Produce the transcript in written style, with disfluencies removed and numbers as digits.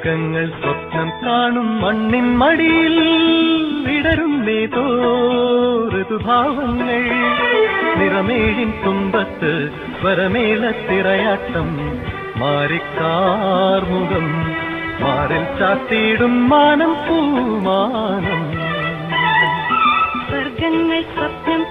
സ്വർഗങ്ങൾ സ്വപ്നം കാണും മണ്ണിൻ മടിയിൽ വിടരുന്നേതോ ഋതുഭാവങ്ങൾ നിറമേഴിൻ തുമ്പത്ത് സ്വരമേളത്തിറയാട്ടം മാറിക്കാർമുഖം മാറിൽ ചാത്തിയിടും മാനം പൂമാനം സ്വർഗങ്ങൾ സ്വപ്നം